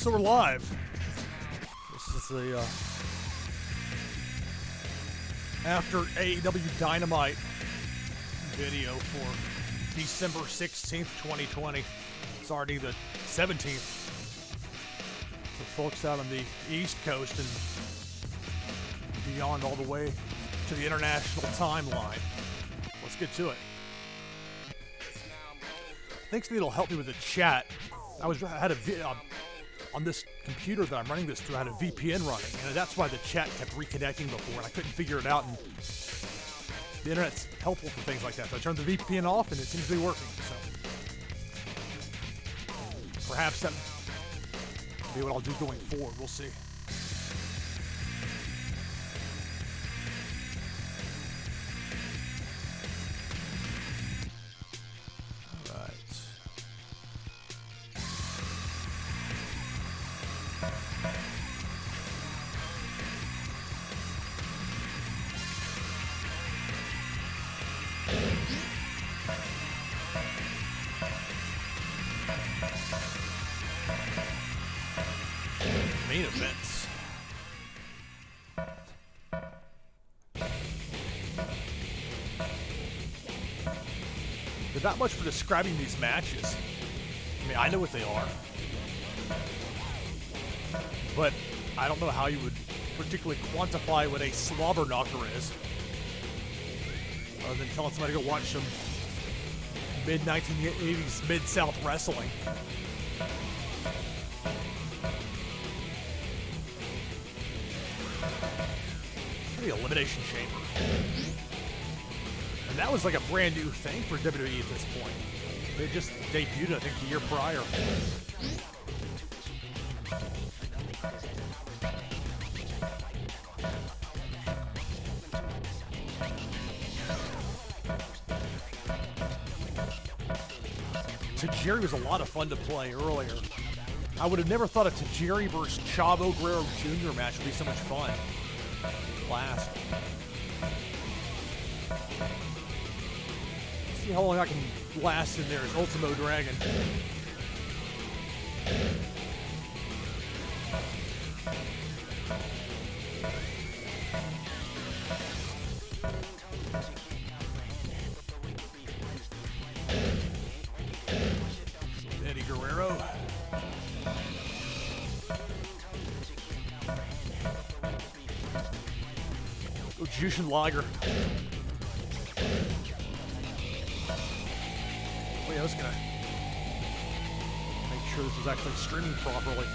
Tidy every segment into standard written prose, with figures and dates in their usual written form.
So we're live. This is the after AEW Dynamite video for December 16th, 2020. It's already the 17th for folks out on the East Coast and beyond all the way to the international timeline. Let's get to it. Thanks to me, it'll help me with the chat. I had a on this computer that I'm running this through, I had a VPN running, and that's why the chat kept reconnecting before, and I couldn't figure it out, and the internet's helpful for things like that, so I turned the VPN off, and it seems to be working, so perhaps that will be what I'll do going forward. We'll see. Main events. There's not much for describing these matches. I mean, I know what they are, but I don't know how you would particularly quantify what a slobber knocker is, other than telling somebody to go watch some mid-1980s Mid-South wrestling. The Elimination Chamber. And that was like a brand new thing for WWE at this point. They just debuted, I think, the year prior. Tajiri was a lot of fun to play earlier. I would have never thought a Tajiri versus Chavo Guerrero Jr. match would be so much fun. Last. See how long I can last in there as Ultimo Dragon. Eddie Guerrero. Jushin Liger. Wait, I was gonna make sure this is actually streaming properly.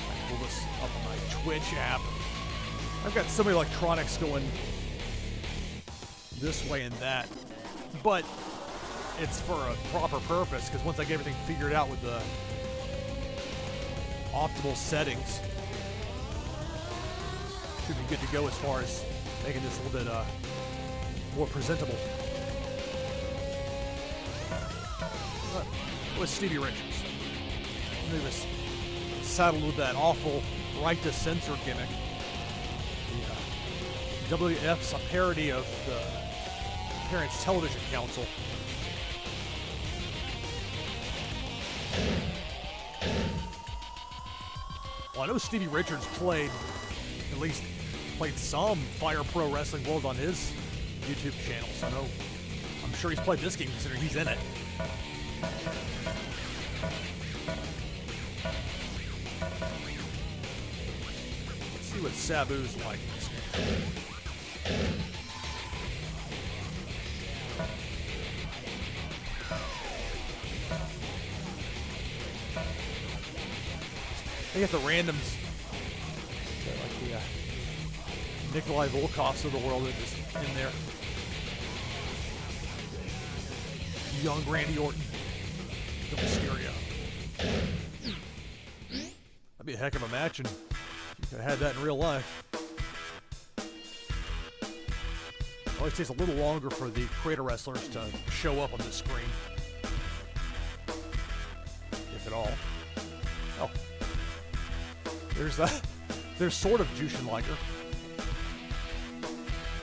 I pull this up on my Twitch app. I've got so many electronics going this way and that, but it's for a proper purpose, because once I get everything figured out with the optimal settings, should be good to go as far as making this a little bit more presentable. With Stevie Richards, he was saddled with that awful right to censor gimmick. The WF's a parody of the Parents Television Council. Well, I know Stevie Richards played some Fire Pro Wrestling World on his YouTube channel, so I'm sure he's played this game considering he's in it. Let's see what Sabu's like in this game. They got the randoms, like the Nikolai Volkovs of the world that just in there. Young Randy Orton, the Mysterio. That'd be a heck of a match, and you could have had that in real life. It always takes a little longer for the creator wrestlers to show up on the screen, if at all. Oh. There's sort of Jushin Liger.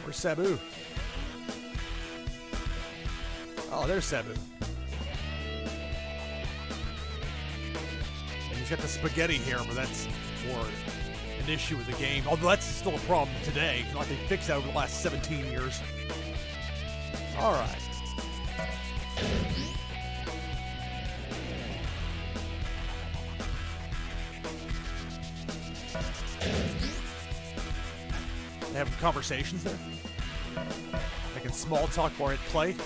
Where's Sabu? Oh, there's Sabu. And he's got the spaghetti hair, but that's more an issue with the game. Although that's still a problem today. Not they fixed that over the last 17 years. All right. They having conversations there? Making small talk while I hit play?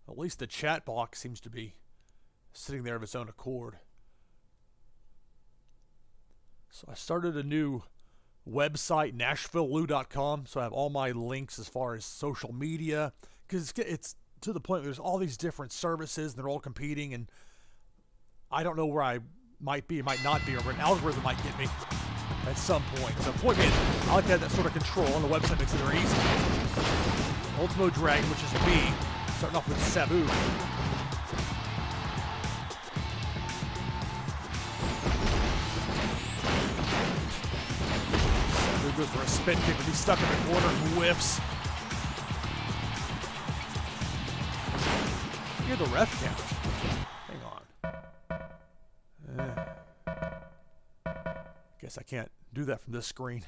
At least the chat box seems to be sitting there of its own accord. So I started a new website, NashvilleLou.com, so I have all my links as far as social media, because it's to the point where there's all these different services, and they're all competing, and I don't know where I might be, might not be, or where an algorithm might get me at some point. So point being, I like to have that sort of control, and the website makes it very easy. Ultimo Dragon, which is me, starting off with Sabu. Sabu goes for a spin kick, but he's stuck in the corner and whiffs. Hear the ref count. Hang on. Guess I can't do that from this screen.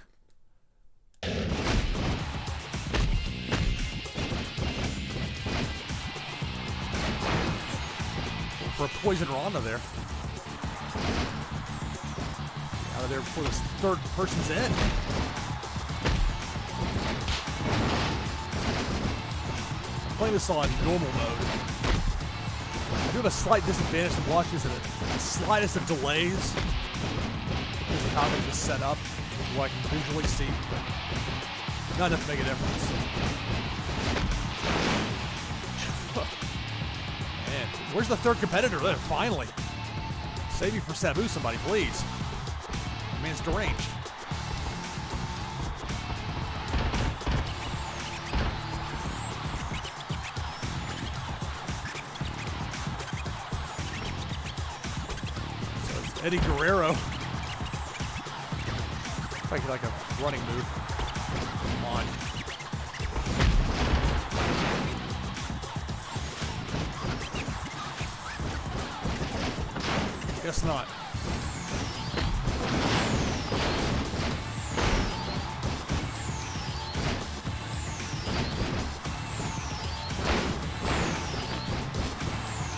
For a poison Ronda there. Out of there before this third person's in. I'm playing this on normal mode. I do have a slight disadvantage to watch this at the slightest of delays. Because of how they just set up, what I can visually see, but not enough to make a difference. Where's the third competitor there? Finally. Save me for Sabu, somebody, please. The man's deranged. So it's Eddie Guerrero. Like a running move. Come on. Guess not.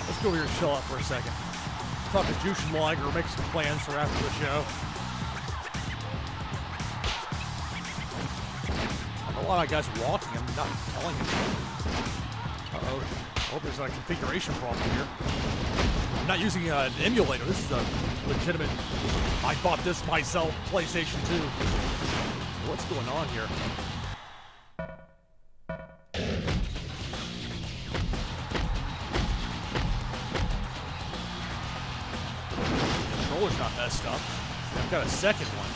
Let's go over here and chill out for a second. Talk to Jushin Liger, make some plans for after the show. A lot of guys walking, I'm not telling you. Uh-oh. I hope there's a configuration problem here. I'm not using an emulator. This is a legitimate, I bought this myself, PlayStation 2. What's going on here? The controller's not messed up. I've got a second one.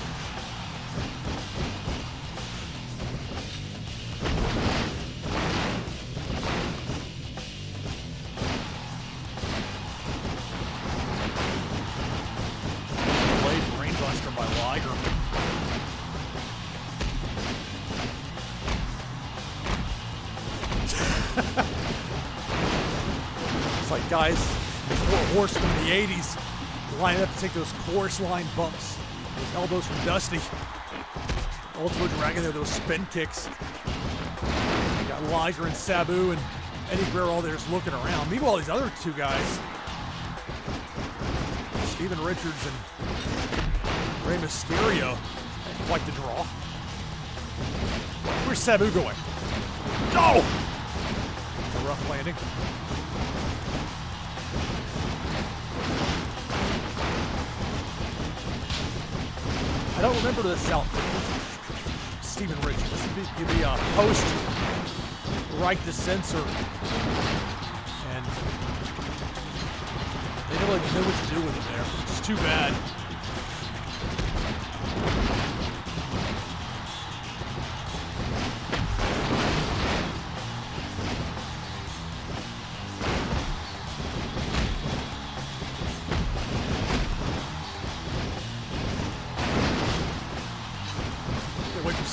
It's like guys, the four horsemen in the 80s lining up to take those chorus line bumps. Those elbows from Dusty. Ultimo Dragon there, those spin kicks. You got Liger and Sabu and Eddie Guerrero all there just looking around. Meanwhile, these other two guys, Steven Richards and Rey Mysterio, quite the draw. Where's Sabu going? No! It's a rough landing. I don't remember this outfit. Steven Richards. This would be the host, right to censor. And they don't really know what to do with him there. It's too bad.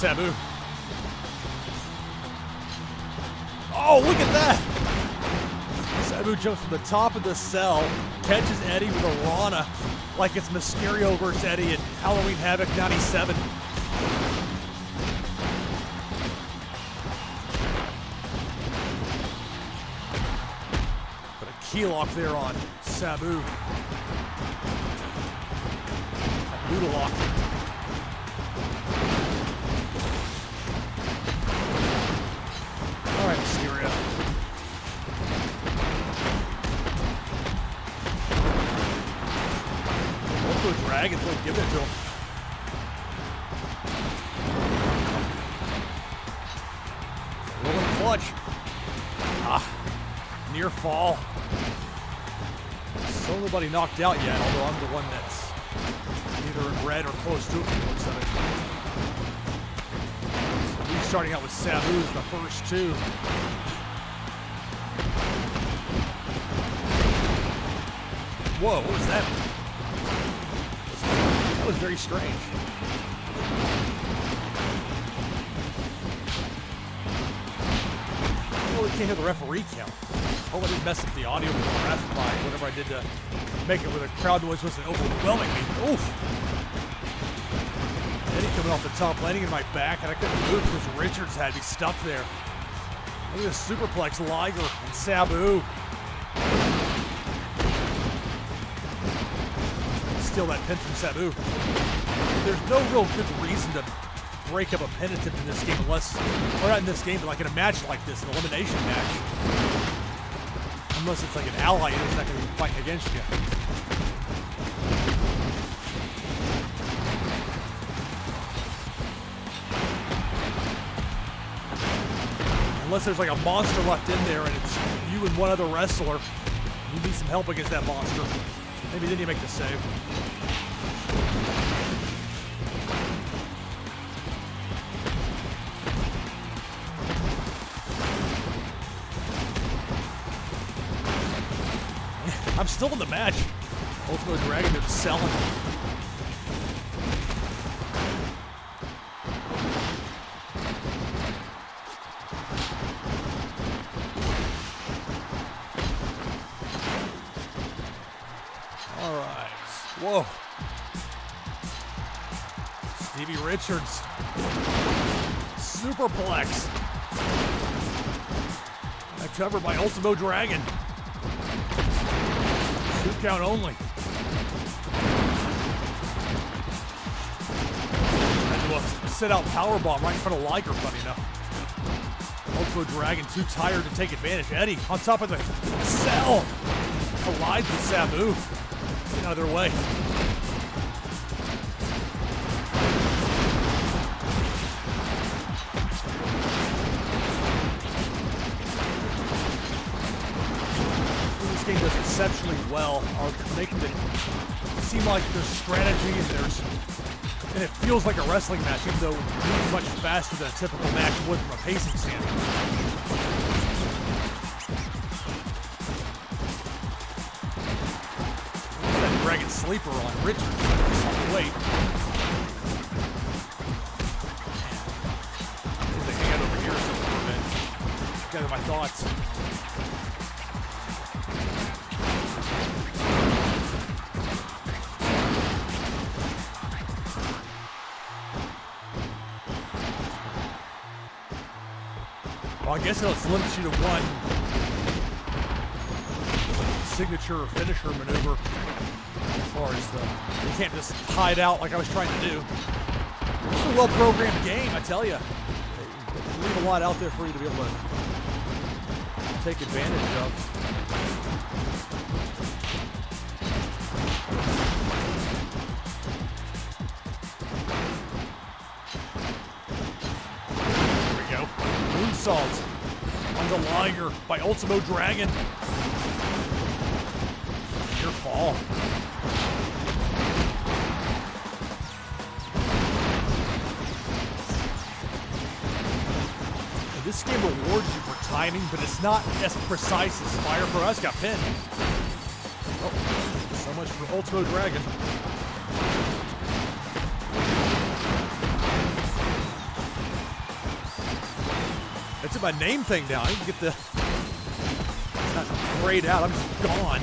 Sabu. Oh, look at that! Sabu jumps from the top of the cell, catches Eddie with a Rana like it's Mysterio versus Eddie at Halloween Havoc 97. But a key lock there on Sabu. That noodle lock. All right, Mysterio. Ultimate Dragon's really giving it to him. Rolling clutch. Ah, near fall. So nobody knocked out yet, although I'm the one that's either in red or close to it from the looks of it. So we're starting out with Sabu as the first two. Whoa, what was that? That was very strange. Well, we can't hear the referee count. Hope I didn't mess up the audio for the ref by whatever I did to make it where the crowd noise wasn't overwhelming me. Oof. Eddie coming off the top, landing in my back, and I couldn't move because Richards had me stuck there. Look at this superplex, Liger and Sabu. Steal that pin from Sabu. There's no real good reason to break up a pin attempt in this game unless, or not in this game, but like in a match like this, an elimination match. Unless it's like an ally who's not going to be fighting against you. Unless there's like a monster left in there and it's you and one other wrestler. You need some help against that monster. Maybe then you make the save. I'm still in the match. Ultimate Dragon is selling. All right. Whoa. Stevie Richards. Superplex. Covered by Ultimo Dragon. Two count only. And a sit-out powerbomb right in front of Liger, funny enough. Ultimo Dragon too tired to take advantage. Eddie on top of the cell. Collides with Sabu. Get out of their way. This game does exceptionally well, are making it seem like there's strategy and it feels like a wrestling match, even though it moves much faster than a typical match would from a pacing standpoint. That Dragon Sleeper on Richards. Wait. There's a hand over here or something, man. Gather my thoughts. Well, I guess it'll limit you to one signature or finisher maneuver as far as you can't just hide out like I was trying to do. It's a well-programmed game, I tell you. They leave a lot out there for you to be able to take advantage of. Moonsault on the Liger by Ultimo Dragon. Near fall. And this game rewards you for timing, but it's not as precise as Fire for Us got pinned. Oh, so much for Ultimo Dragon. Puts in my name thing down. I can get the... It's not grayed out. I'm just gone.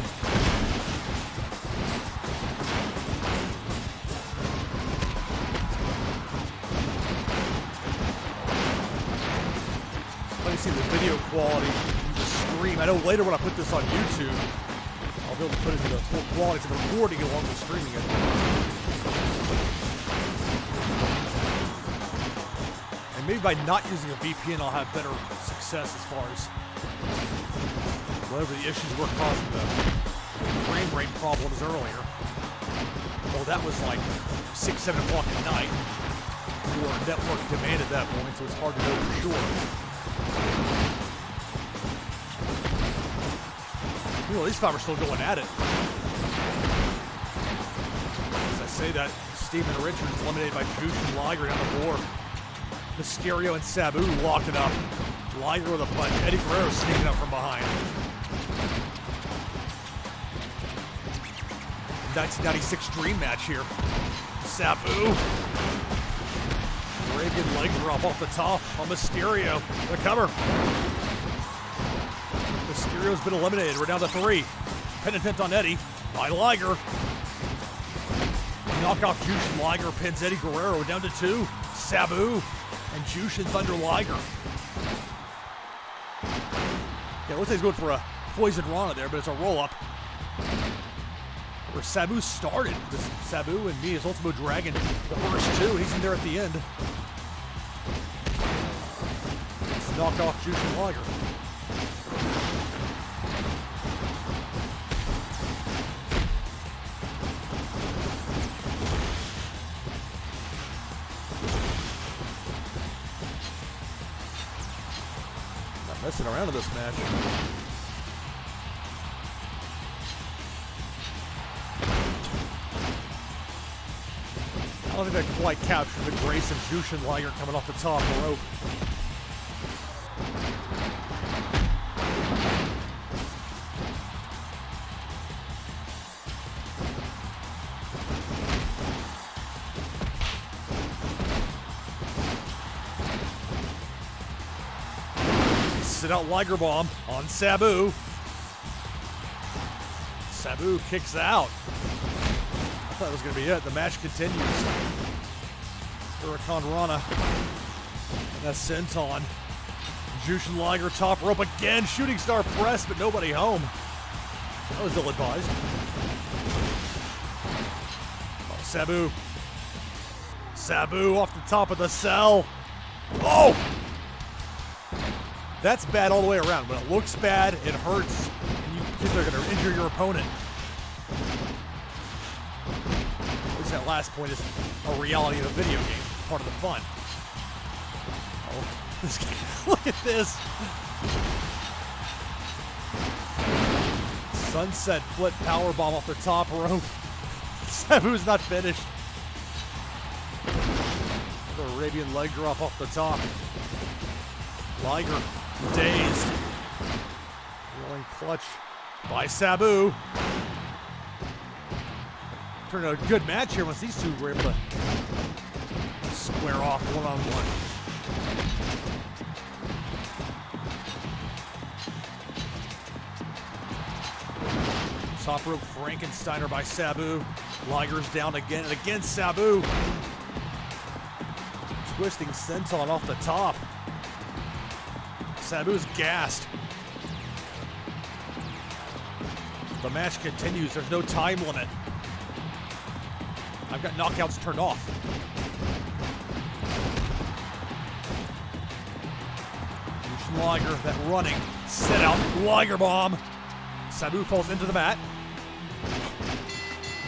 Let me see the video quality from the stream. I know later when I put this on YouTube, I'll be able to put it in the full quality of the recording along with streaming it. And maybe by not using a VPN, I'll have better success as far as whatever the issues were causing the frame rate problems earlier. Well, that was like 6, 7 o'clock at night. Or network demand at that point, so it's hard to know for sure. You know, these five are still going at it. As I say that, Steven Richards eliminated by Juice and Liger down the floor. Mysterio and Sabu locked it up. Liger with a punch. Eddie Guerrero sneaking up from behind. 1996 Dream match here. Sabu. Arabian leg drop off the top on Mysterio. The cover. Mysterio's been eliminated. We're down to 3. Pin attempt on Eddie by Liger. Knockoff Jushin Liger pins Eddie Guerrero down to 2. Sabu and Jushin Thunder Liger. Yeah, looks like he's going for a Poison Rana there, but it's a roll-up. Where Sabu started. This Sabu and me is Ultimo Dragon. The first 2, he's in there at the end. It's knockoff Jushin Liger. Not messing around in this match. I don't think I quite captured the grace of Jushin Liger coming off the top rope. Sit out Liger bomb on Sabu. Sabu kicks out. I thought it was going to be it. The match continues. Hurricane Rana. And that's Senton. Jushin Liger top rope again. Shooting star press, but nobody home. That was ill-advised. Oh, Sabu. Sabu off the top of the cell. Oh! That's bad all the way around. When it looks bad, it hurts, and you think they're going to injure your opponent. At least that last point is a reality of a video game, part of the fun. Oh, this guy, look at this. Sunset flip powerbomb off the top rope. Sabu's not finished. The Arabian leg drop off the top. Liger dazed. Rolling clutch by Sabu. Turned out a good match here once these two were able to square off one-on-one. Top rope Frankensteiner by Sabu. Liger's down again and again. Sabu twisting senton off the top. Sabu's gassed. The match continues. There's no time limit. I've got knockouts turned off. Jushin Liger, that running set out Liger bomb. Sabu falls into the mat.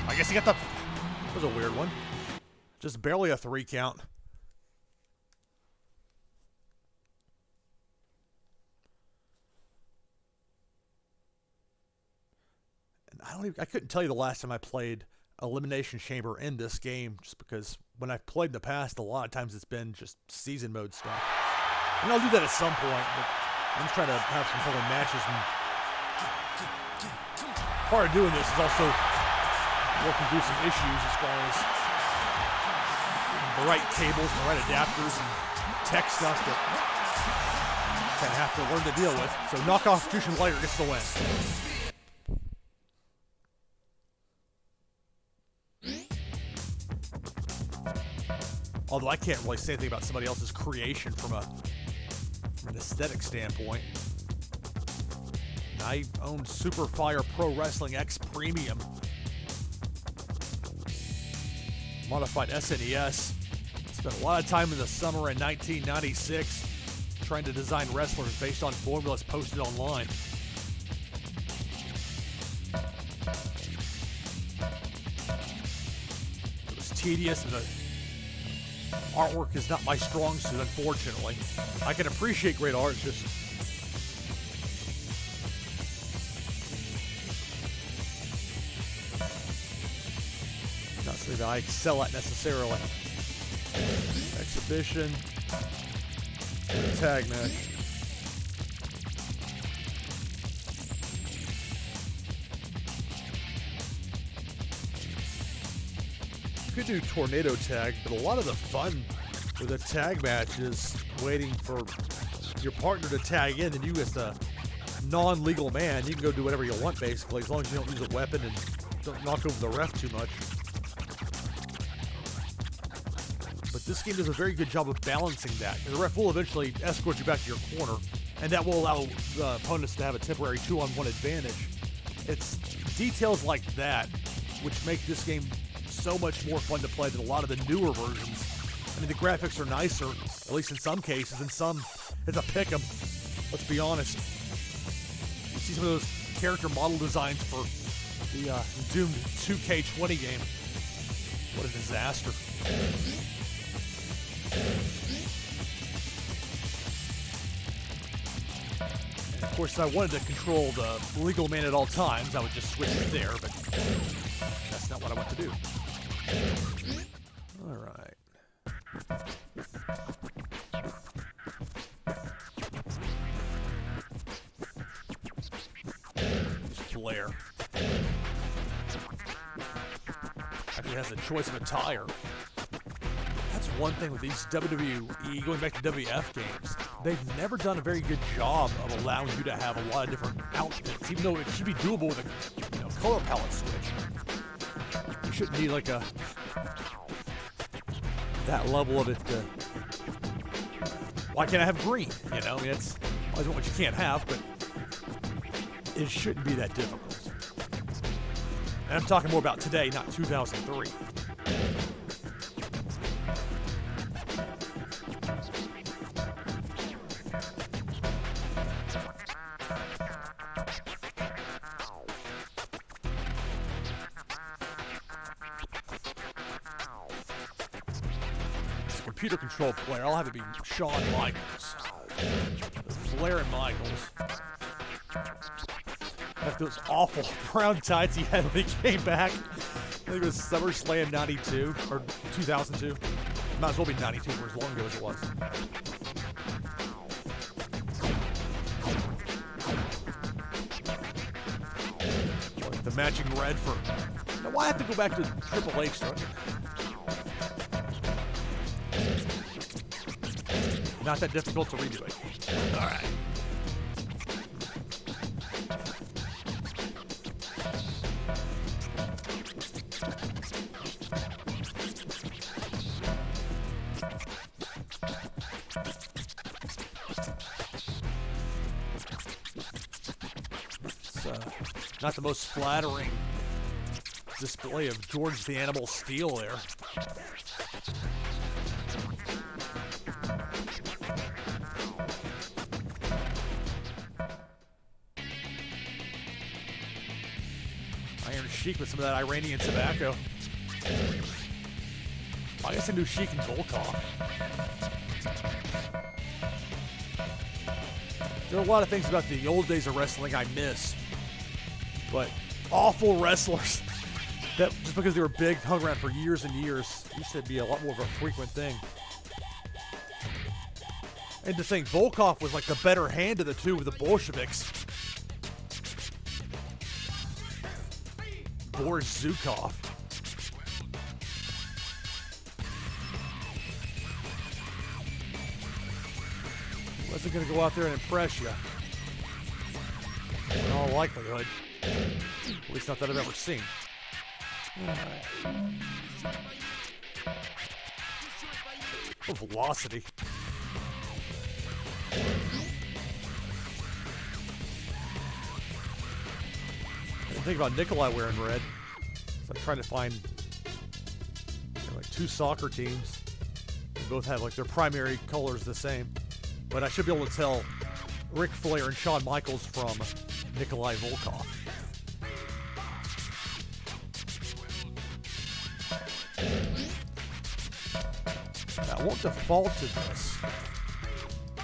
I guess he got the... That was a weird one. Just barely a 3 count. I couldn't tell you the last time I played Elimination Chamber in this game, just because when I've played in the past, a lot of times it's been just season mode stuff. And I'll do that at some point, but I'm just trying to have some fun matches. And part of doing this is also working through some issues as far as the right cables and the right adapters and tech stuff that gonna have to learn to deal with. So knockoff Jushin Liger gets the win. Although I can't really say anything about somebody else's creation from an aesthetic standpoint. I own Superfire Pro Wrestling X Premium. Modified SNES. Spent a lot of time in the summer in 1996 trying to design wrestlers based on formulas posted online. It was tedious, and the artwork is not my strong suit, unfortunately. I can appreciate great art, just not something that I excel at necessarily. Exhibition, tag match. You could do tornado tag, but a lot of the fun with a tag match is waiting for your partner to tag in, and you as the non-legal man, you can go do whatever you want basically, as long as you don't use a weapon and don't knock over the ref too much. But this game does a very good job of balancing that. The ref will eventually escort you back to your corner, and that will allow the opponents to have a temporary 2-on-1 advantage. It's details like that which make this game so much more fun to play than a lot of the newer versions. I mean, the graphics are nicer, at least in some cases, and some, it's a pick 'em. Let's be honest. You see some of those character model designs for the doomed 2K20 game. What a disaster. And of course, if I wanted to control the legal man at all times, I would just switch it there, but that's not what I want to do. All right. Flair. Actually has a choice of attire. That's one thing with these WWE, going back to WF games, they've never done a very good job of allowing you to have a lot of different outfits, even though it should be doable with a color palette switch. You shouldn't need like that level of it. Why can't I have green? I mean, it's always what you can't have, but it shouldn't be that difficult. And I'm talking more about today, not 2003. Computer controlled player, I'll have it be Shawn Michaels. Flair and Michaels. After those awful brown tights he had when he came back. I think it was SummerSlam 92 or 2002. Might as well be 92 for as long ago as it was. Like the matching red for. Now, why have to go back to Triple H? Not that difficult to redo it. All right. It's not the most flattering display of George the Animal Steel there. Sheik with some of that Iranian tobacco. I guess I knew Sheik and Volkov. There are a lot of things about the old days of wrestling I miss. But awful wrestlers that just because they were big, hung around for years and years, used to be a lot more of a frequent thing. And to think Volkov was like the better hand of the two with the Bolsheviks. Boris Zukov. wasn't going to go out there and impress you. In all likelihood. At least not that I've ever seen. Oh, velocity. I didn't think about Nikolai wearing red. So I'm trying to find like two soccer teams. They both have like their primary colors the same. But I should be able to tell Ric Flair and Shawn Michaels from Nikolai Volkov. Now, I won't default to this,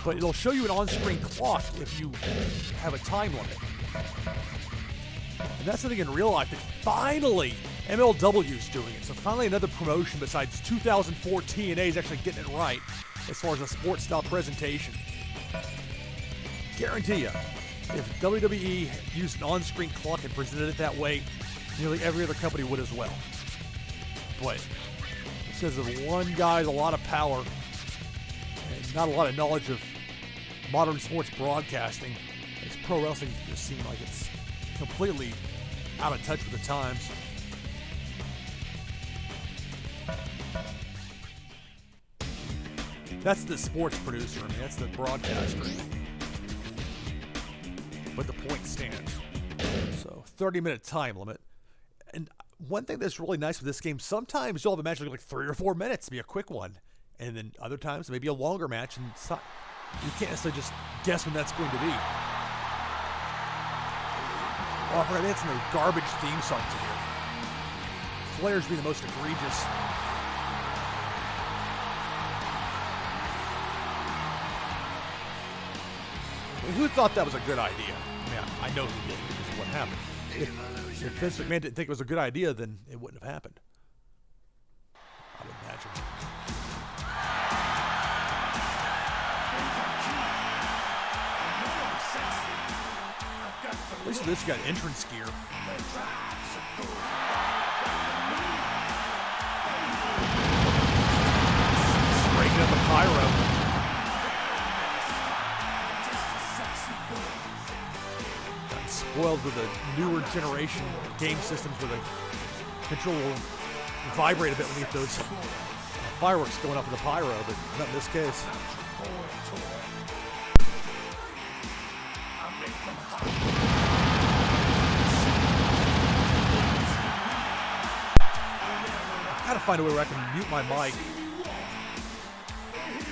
but it'll show you an on-screen clock if you have a time limit. And that's the thing in real life that finally MLW is doing it. So finally another promotion besides 2004 TNA is actually getting it right as far as a sports style presentation. Guarantee you, if WWE used an on-screen clock and presented it that way, nearly every other company would as well. But because of one guy with a lot of power and not a lot of knowledge of modern sports broadcasting, makes pro wrestling just seem like it's completely out of touch with the times. That's the sports producer, I mean, that's the broadcaster. But the point stands. So, 30-minute time limit. And one thing that's really nice with this game, sometimes you'll have a match like 3 or 4 minutes, be a quick one. And then other times, maybe a longer match, and you can't necessarily just guess when that's going to be. Oh, I forgot, they had some garbage theme songs in here. Flair's being the most egregious. Who thought that was a good idea? I mean, I know who did because of what happened. If Vince McMahon didn't think it was a good idea, then it wouldn't have happened. I would imagine. At least this got entrance gear. Breaking up the pyro. Spoiled with the newer generation game systems where the control will vibrate a bit when you get those fireworks going off in the pyro, but not in this case. I've got to find a way where I can mute my mic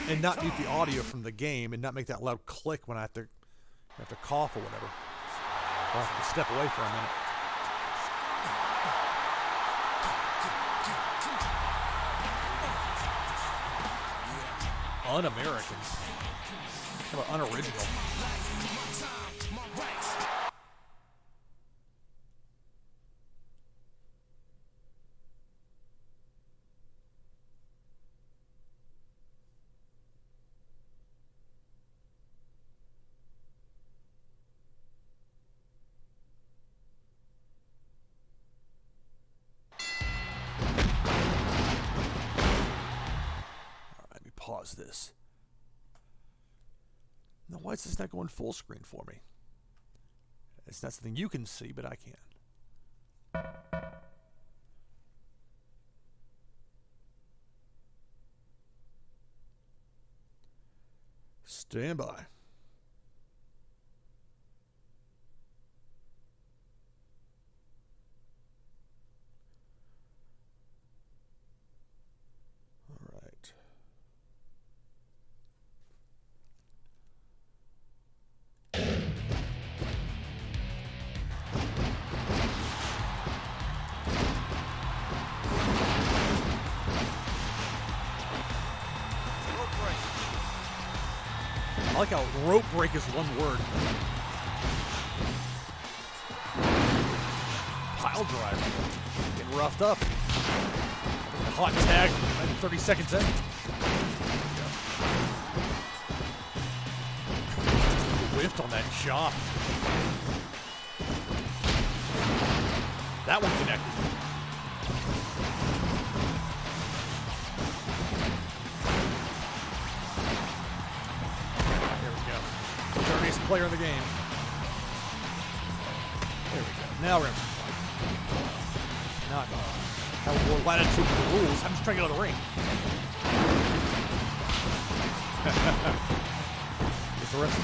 and not mute the audio from the game and not make that loud click when I have to cough or whatever. I'll have to step away for a minute. Un-American. How about unoriginal? Pause this. Now, why is this not going full screen for me? It's not something you can see, but I can. Stand by. I like how rope break is one word. Pile driver. Getting roughed up. A hot tag 30 seconds in. Whiffed on that chop. That one connected. There we go. player in the game. There we go. Now we're having some fun. Not have more latitude with the rules. I'm just trying to get out of the ring. It's the rest.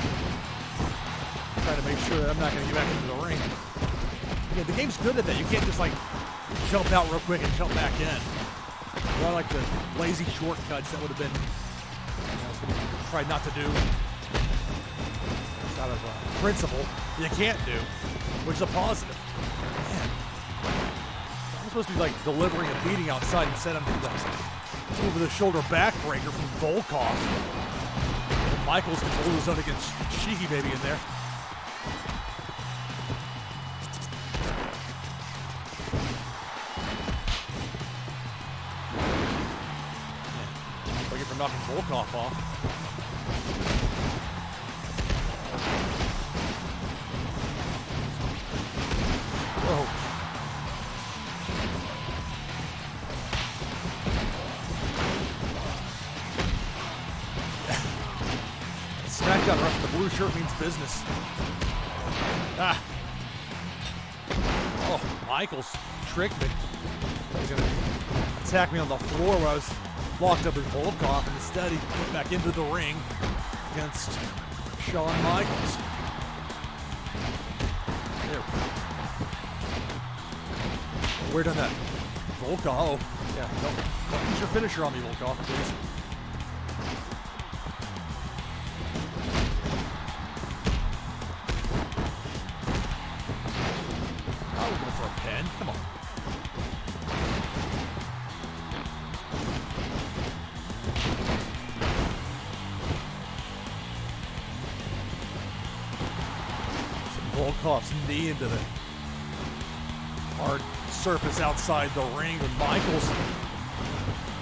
Trying to make sure that I'm not going to get back into the ring. Yeah, the game's good at that. You can't just like jump out real quick and jump back in. Well, like the lazy shortcuts that would have been, tried not to do. It's out of principle. You can't do, which is a positive. Man, I'm supposed to be like delivering a beating outside instead of the over-the-shoulder backbreaker from Volkov. And Michaels can hold his own against Cheeky Baby in there. Looking for knocking Volkov off. Whoa. SmackDown ref in the blue shirt means business. Ah. Oh, Michaels tricked me. He was going to attack me on the floor where I was locked up with Volkov, and instead he went back into the ring against Shawn Michaels. There. Weird on that. Volkov. Oh, yeah. Don't use your finisher on me, Volkov, please. Oh, we're going for a pin. Come on. Volkov's knee into the hard surface outside the ring with Michaels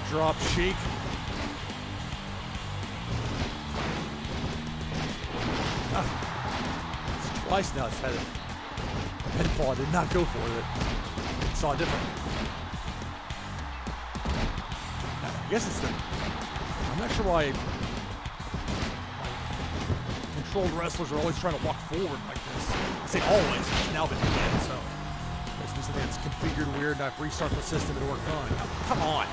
drop cheek. It's twice now it's had a pinfall. I did not go for it. I saw it differently. I guess it's the... I'm not sure why controlled wrestlers are always trying to walk forward like this. I say always, it's now been doing so. It's just something that's configured weird and I've restarted the system and it worked fine. Now, come on.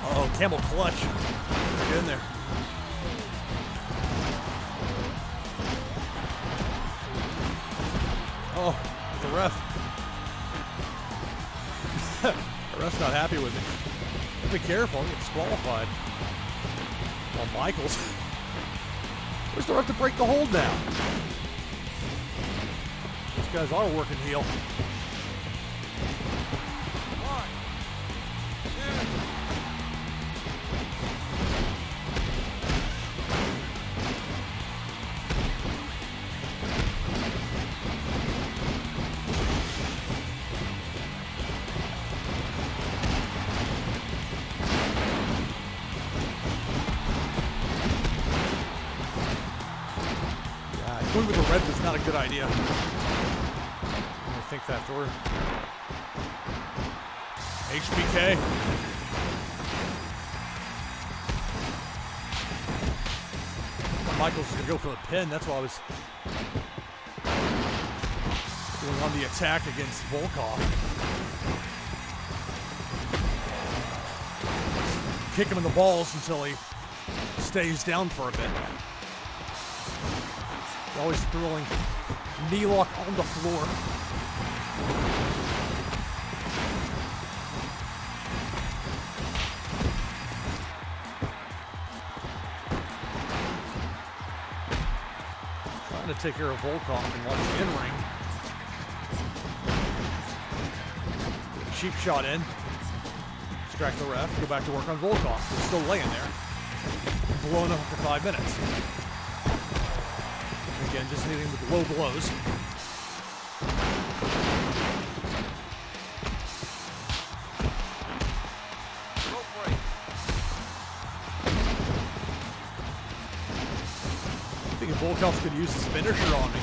Oh, camel clutch. Get in there. Oh, the ref. The ref's not happy with me. Be careful, I'll get disqualified. Oh, Michaels. Where's the ref to break the hold now? These guys are working heel. Going with the red was not a good idea. I'm gonna think that through. HBK. Michaels is gonna go for the pin. That's why I was going on the attack against Volkov. Kick him in the balls until he stays down for a bit. Always throwing knee lock on the floor. Trying to take care of Volkov and watch the in-ring. Cheap shot in. Distract the ref. Go back to work on Volkov. He's still laying there. Blown up for 5 minutes. Again, just hitting with low blows. use his finisher on me.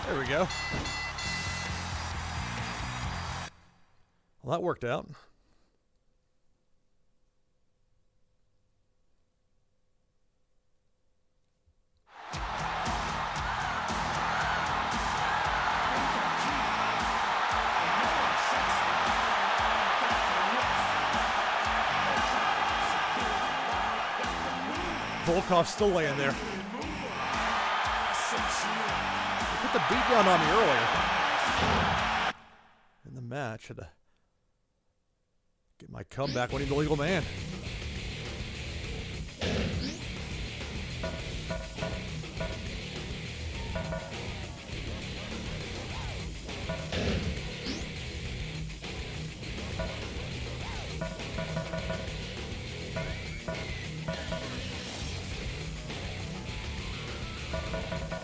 There we go. Well, that worked out. Volkov's still laying there. They put the beat down on me earlier in the match. Had to get my comeback winning the legal man.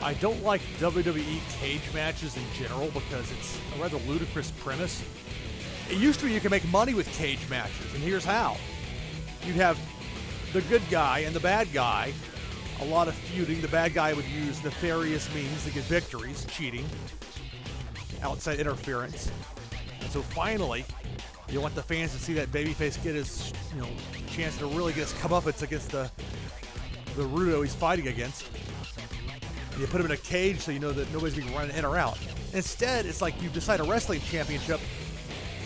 I don't like WWE cage matches in general because it's a rather ludicrous premise. It used to be you could make money with cage matches, and here's how. You'd have the good guy and the bad guy, a lot of feuding. The bad guy would use nefarious means to get victories, cheating, outside interference. And so finally, you want the fans to see that babyface get his, chance to really get his comeuppance against the Rudo he's fighting against. You put him in a cage so you know that nobody's being running in or out. Instead, it's like you decide a wrestling championship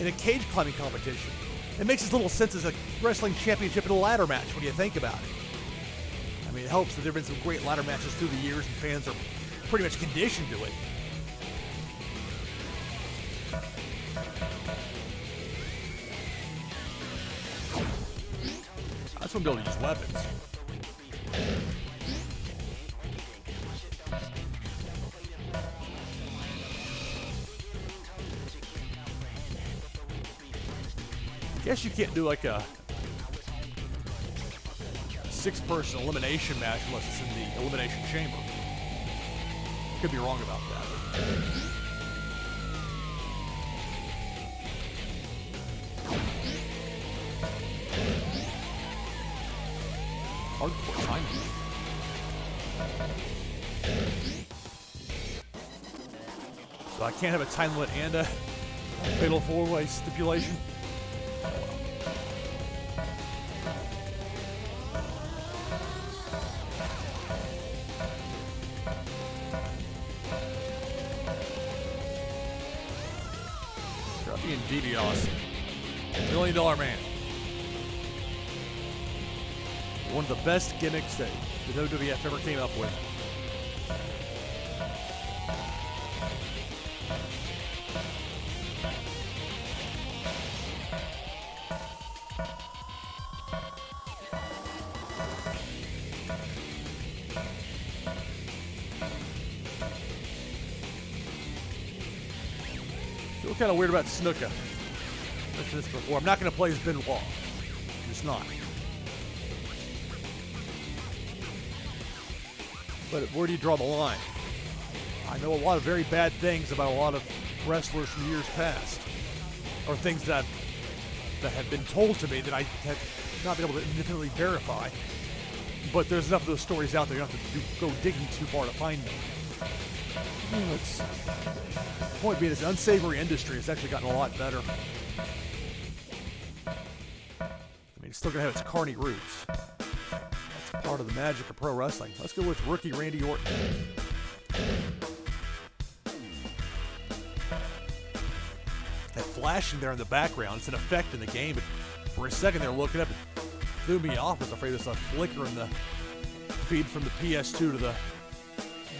in a cage climbing competition. It makes as little sense as a wrestling championship in a ladder match when you think about it. I mean, it helps that there have been some great ladder matches through the years and fans are pretty much conditioned to it. I just want to be able to use weapons. I guess you can't do like a 6-person elimination match unless it's in the elimination chamber. Could be wrong about that. Hardcore timing. So I can't have a time limit and a fatal 4-way stipulation. DiBiase, $1 Million Man. One of the best gimmicks that the WWF ever came up with. Kind of weird about Snuka. I mentioned this before. I'm not going to play as Benoit. I'm just not. But where do you draw the line? I know a lot of very bad things about a lot of wrestlers from years past, or things that have been told to me that I have not been able to independently verify. But there's enough of those stories out there. You don't have to go digging too far to find them. The point being, it's an unsavory industry. It's actually gotten a lot better. I mean, it's still going to have its carny roots. That's part of the magic of pro wrestling. Let's go with rookie Randy Orton. That flashing there in the background, it's an effect in the game. But for a second there, looking up, it threw me off. I was afraid there's a flicker in the feed from the PS2 to the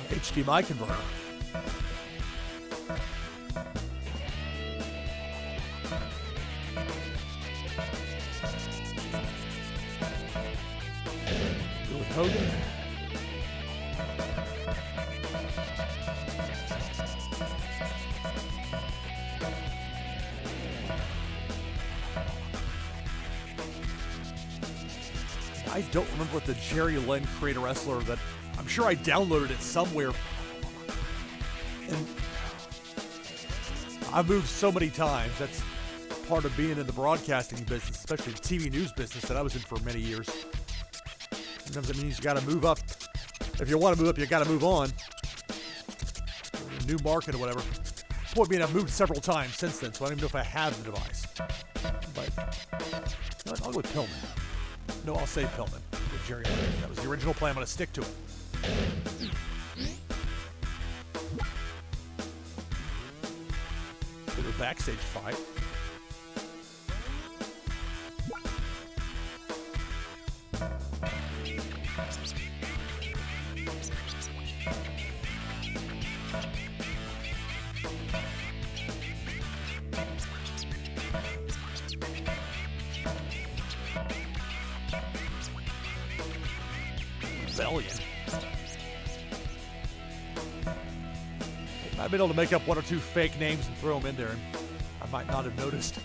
HDMI converter. Hogan. I don't remember what the Jerry Lynn Creator Wrestler that I'm sure I downloaded it somewhere. And I've moved so many times. That's part of being in the broadcasting business, especially the TV news business that I was in for many years. Sometimes it means you got to move up. If you want to move up, you got to move on. New market or whatever. Point being, I've moved several times since then, so I don't even know if I have the device. But you know, I'll go with Pillman. No, I'll say Pillman with Jerry Lynn. That was the original plan. I'm going to stick to it. Bit of a backstage fight. Rebellion. I've been able to make up one or two fake names and throw them in there, and I might not have noticed.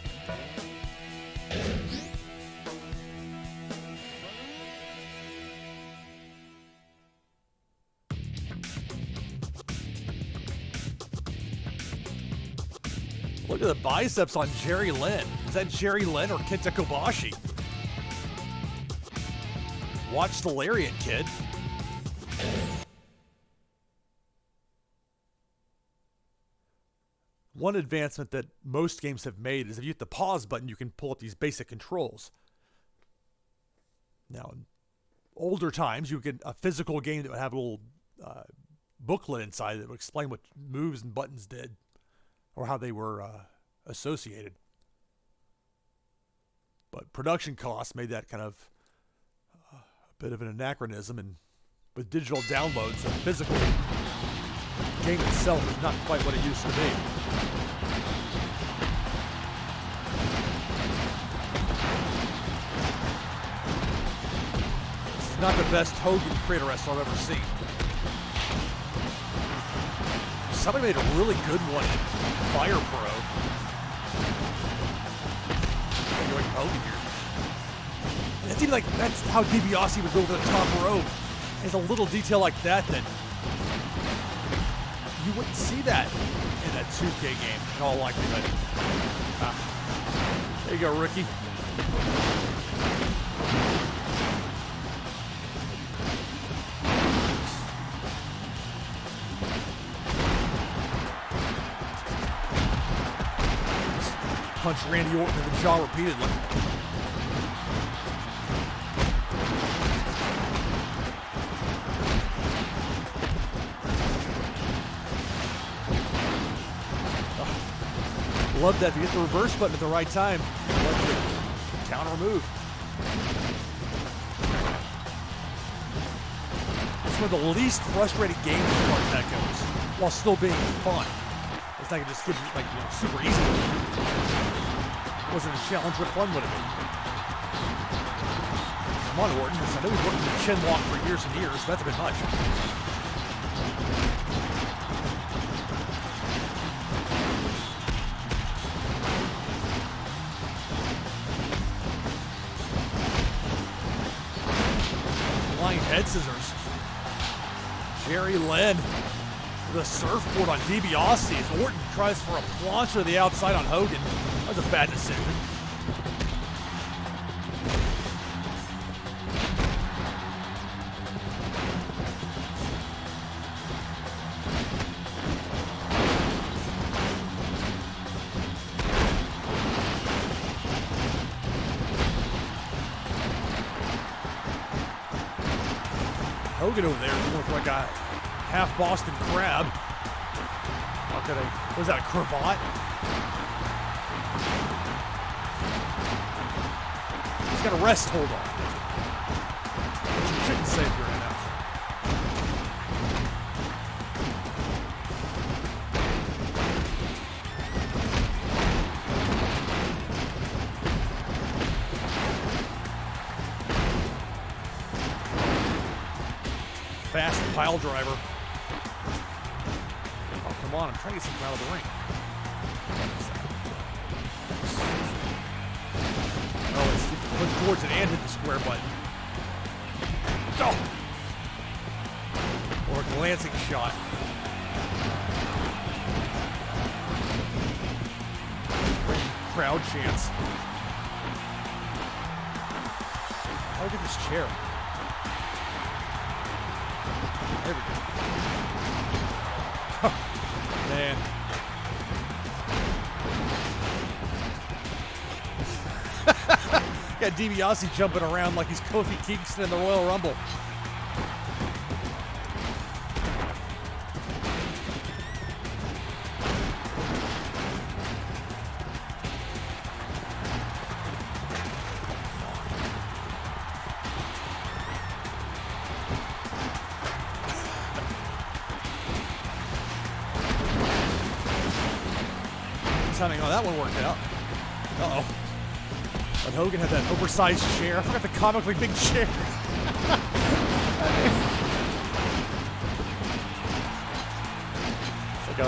Look at the biceps on Jerry Lynn. Is that Jerry Lynn or Kenta Kobashi? Watch the Lariat, kid. One advancement that most games have made is if you hit the pause button, you can pull up these basic controls. Now, in older times, you get a physical game that would have a little booklet inside that would explain what moves and buttons did or how they were associated. But production costs made that kind of a bit of an anachronism, and with digital downloads, the physical game itself is not quite what it used to be. This is not the best Hogan Creator Wrestler I've ever seen. Somebody made a really good one in Fire Pro. Going Hogan here. And it seemed like that's how DiBiase would go over the top rope. There's a little detail like that you wouldn't see that in a 2K game in all likelihood. There you go, Ricky. Punch Randy Orton in the jaw repeatedly. Love that if you hit the reverse button at the right time. Love the counter move. It's one of the least frustrating games as far as that goes, while still being fun. It's like it just gives you, like, you know, super easy. It wasn't a challenge. What fun would it be? Come on, Orton. I know he's working the chin lock for years and years, but that's a bit much. Head scissors. Jerry Lynn with a surfboard on DiBiase as Orton tries for a plancha to the outside on Hogan. That was a bad decision. Hogan over there going for like a half Boston crab. Was that a cravat? He's got a rest hold on. Which you shouldn't say if you're in that. Fast pile driver. Oh, come on. I'm trying to get something out of the ring. Oh, it's push towards it and hit the square button. Oh. Or a glancing shot. Crowd chants. How do I get this chair? There we go. Man. Got DiBiase jumping around like he's Kofi Kingston in the Royal Rumble. Oh, that one worked out. Uh-oh. But Hogan had that oversized chair. I forgot the comically big chair. It's like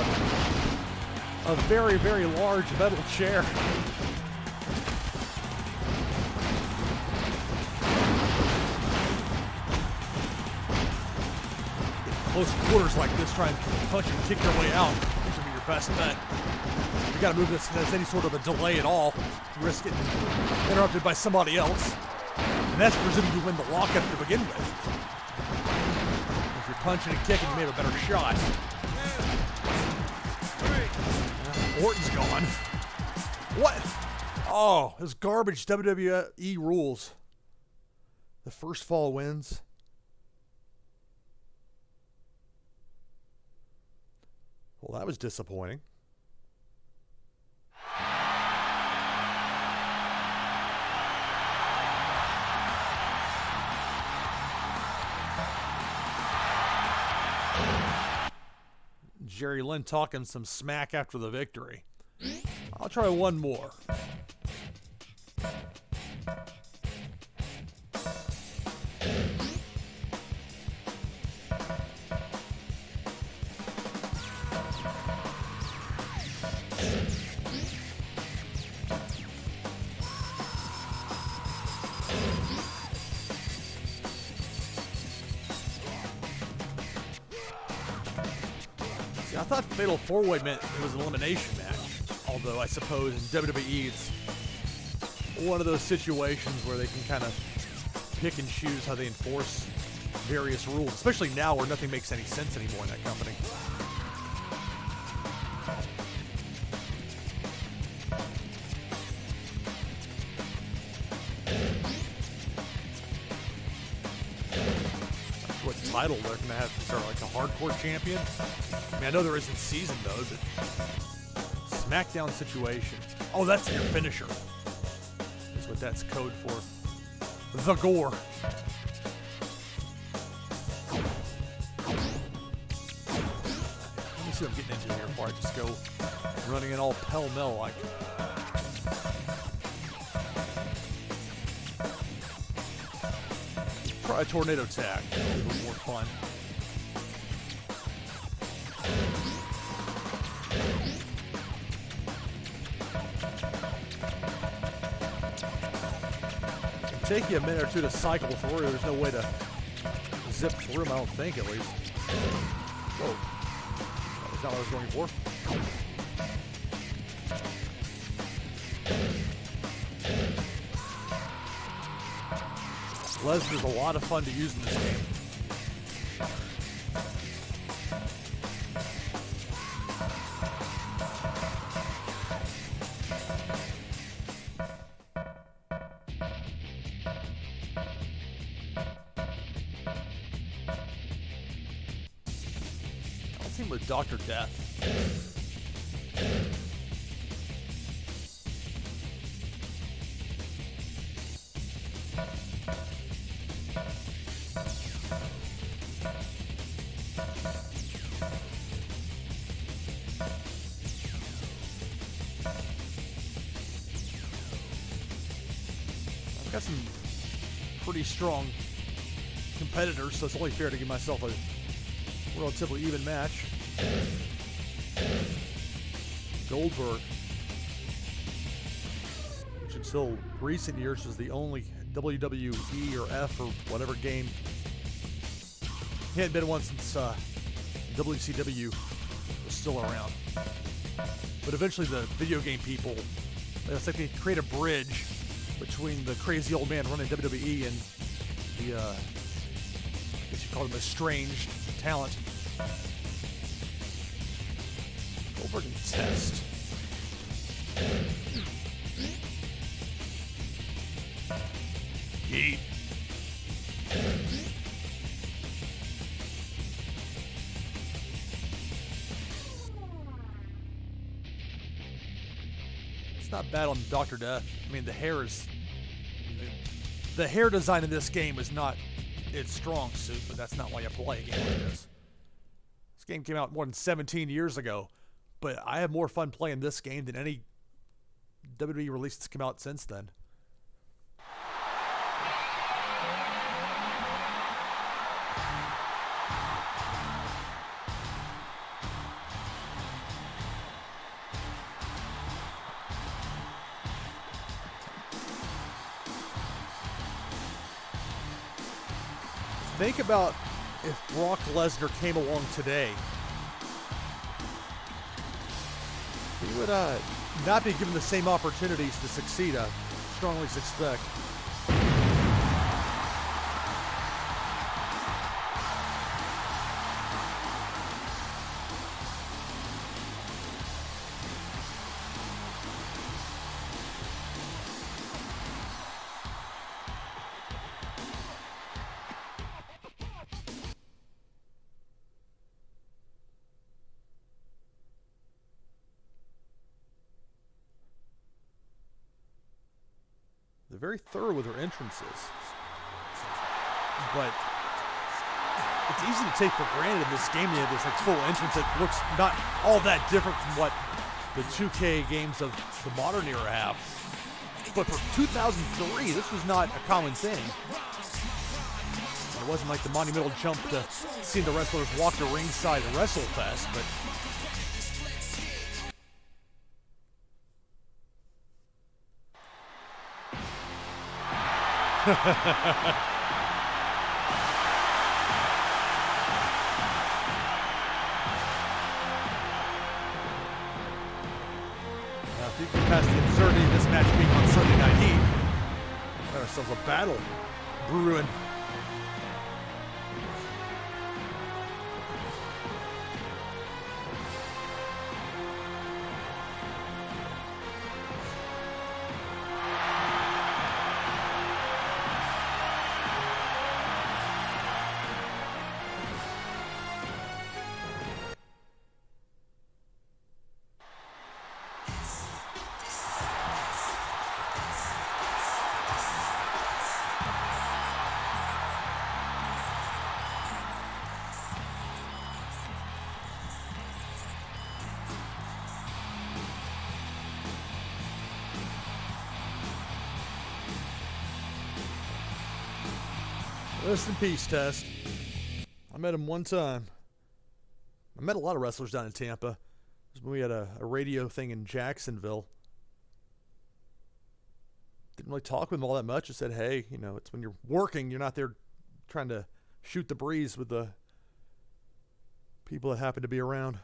a very, very large metal chair. In close quarters like this, try and punch and kick your way out. This would be your best bet. You got to move this as any sort of a delay at all. You risk getting interrupted by somebody else. And that's presuming you win the lockup to begin with. If you're punching and kicking, you may have a better shot. Orton's gone. What? Oh, this garbage WWE rules. The first fall wins. Well, that was disappointing. Jerry Lynn talking some smack after the victory. I'll try one more. I thought Fatal 4-Way meant it was an elimination match. Although I suppose in WWE it's one of those situations where they can kind of pick and choose how they enforce various rules. Especially now where nothing makes any sense anymore in that company. What title they're going to have? Is there like a hardcore champion? I mean, I know there isn't season though, but SmackDown situation. Oh, that's your finisher. That's what that's code for. The Gore. Let me see what I'm getting into here before I just go running in all pell-mell like. Try a tornado tag. A little more fun. It'll take you a minute or two to cycle before there's no way to zip through them, I don't think, at least. Whoa. That was not what I was going for. Lesnar's a lot of fun to use in this game. I'll team with Dr. Death. Got some pretty strong competitors, so it's only fair to give myself a relatively even match. Goldberg, which until recent years was the only WWE or F or whatever game He hadn't been one since WCW was still around. But eventually the video game people, it's like they create a bridge between the crazy old man running WWE and the, I guess you call them estranged talent. Goldberg and Test. Heat. It's not bad on Dr. Death. I mean, the hair design in this game is not its strong suit, but that's not why you play a game like this. This game came out more than 17 years ago, but I have more fun playing this game than any WWE release that's come out since then. Think about if Brock Lesnar came along today. He would not be given the same opportunities to succeed, I strongly suspect. They're very thorough with their entrances, but it's easy to take for granted in this game. You have this like full entrance that looks not all that different from what the 2K games of the modern era have. But for 2003, this was not a common thing. It wasn't like the monumental jump to seeing the wrestlers walk to ringside at WrestleFest, but now, if you can pass the absurdity of this match being on Sunday Night Heat, we got ourselves a battle brewing. Rest in peace, Test. I met him one time. I met a lot of wrestlers down in Tampa. We had a radio thing in Jacksonville. Didn't really talk with him all that much. I said, hey, you know, it's when you're working, you're not there trying to shoot the breeze with the people that happen to be around.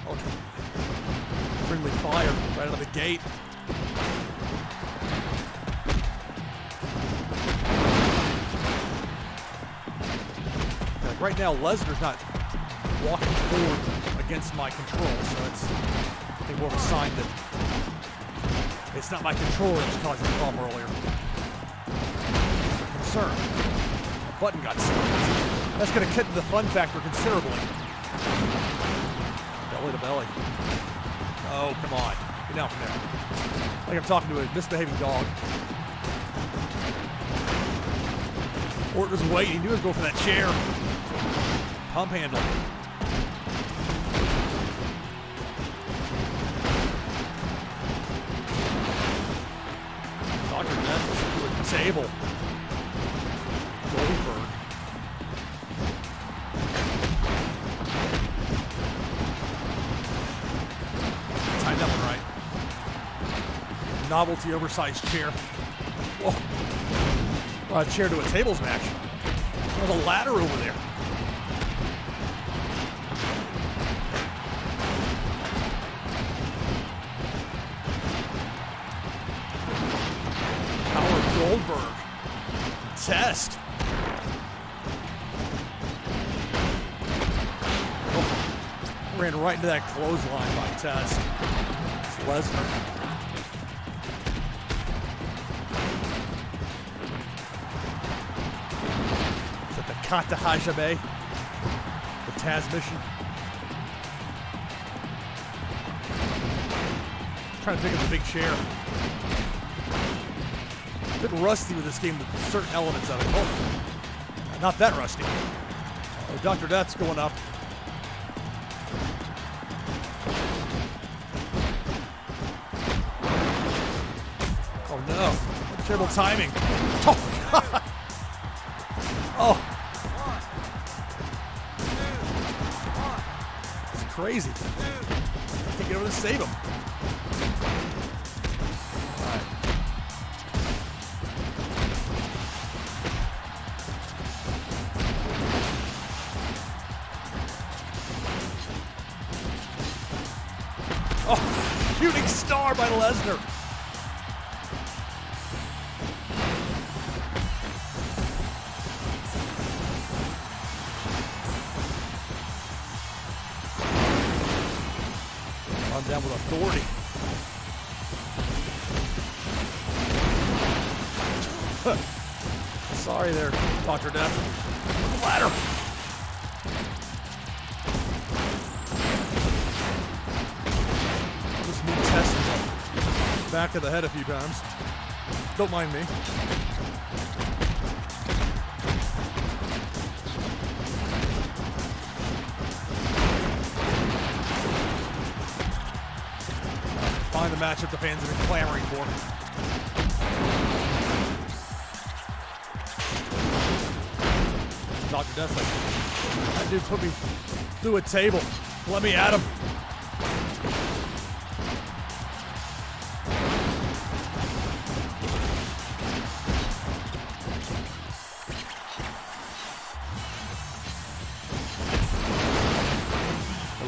Oh, friendly fire right out of the gate. Right now, Lesnar's not walking forward against my control, so it's, I think, more of a sign that it's not my controller that's causing the problem earlier. It's a concern. A button got stuck. That's going to cut the fun factor considerably. Belly to belly. Oh, come on. Get down from there. I think I'm talking to a misbehaving dog. Orton was waiting. He knew he was going for that chair. Pump handle. Dr. Death was into a table. Goldberg. Timed that one right. Novelty oversized chair. Whoa. Brought a chair to a tables match. There's a ladder over there. Howard Goldberg. Test. Oh, ran right into that clothesline by Test. It's Lesnar. Kata Hajime, the Taz mission. Trying to pick up a big chair. A bit rusty with this game with certain elements of it. Oh, not that rusty. Oh, Dr. Death's going up. Oh no, terrible timing. Oh God. Oh. Crazy. Can't get over to save him. All right. Oh, shooting star by Lesnar. Down with authority. Sorry there, Dr. Death. The ladder. Just need testing. Back of the head a few times. Don't mind me. Find the matchup the fans have been clamoring for. Dr. Death's like, that dude put me through a table. Let me at him.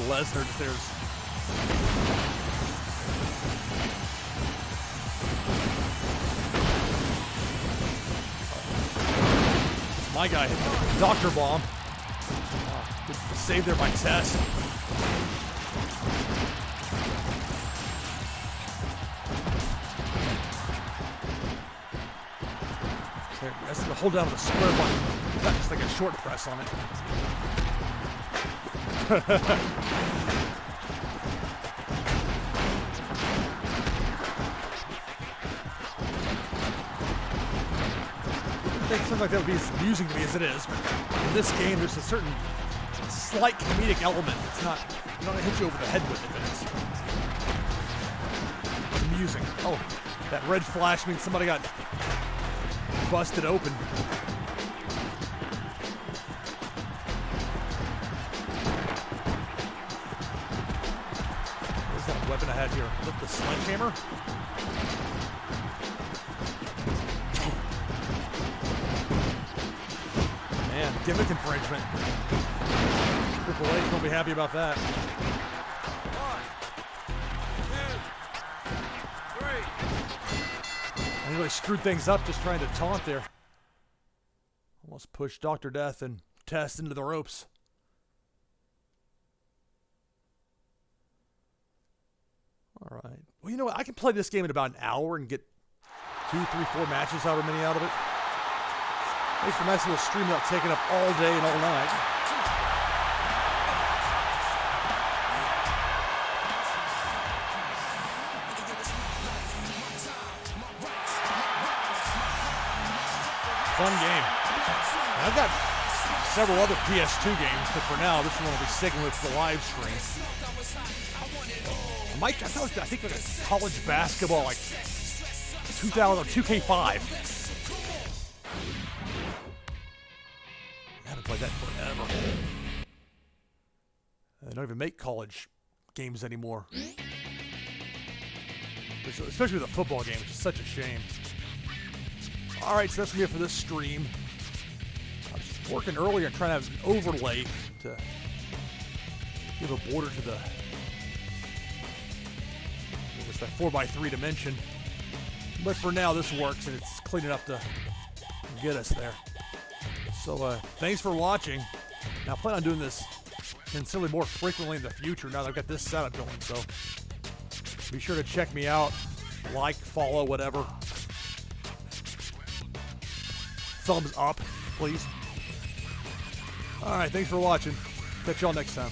Lesnar just there's. My guy hit the Dr. Bomb. Good save there by Tess. Okay, that's gonna hold down with a square button. Not just like a short press on it. Something like that would be as amusing to me as it is. But in this game, there's a certain slight comedic element. It's not, you don't hit you over the head with it, but it's amusing. Oh, that red flash means somebody got busted open. Where's that weapon I had here? Look, the sledgehammer? Man, gimmick infringement. Triple H won't be happy about that. 1, 2, 3. And he really screwed things up just trying to taunt there. Almost pushed Dr. Death and Test into the ropes. All right. Well, you know what? I can play this game in about an hour and get 2, 3, 4 matches, however many out of it. Makes for a nice little stream without taking up all day and all night. Fun game. I've got several other PS2 games, but for now, this one will be sticking with the live stream. I think like a college basketball, like 2000 or 2K5. I haven't played that forever. They don't even make college games anymore. Especially with a football game, which is such a shame. All right, so that's going to be it for this stream. I was working earlier and trying to have an overlay to give a border to the, what's that, 4x3 dimension. But for now, this works, and it's clean enough to get us there. So thanks for watching. Now, I plan on doing this considerably more frequently in the future now that I've got this setup going. So be sure to check me out. Like, follow, whatever. Thumbs up, please. All right, thanks for watching. Catch y'all next time.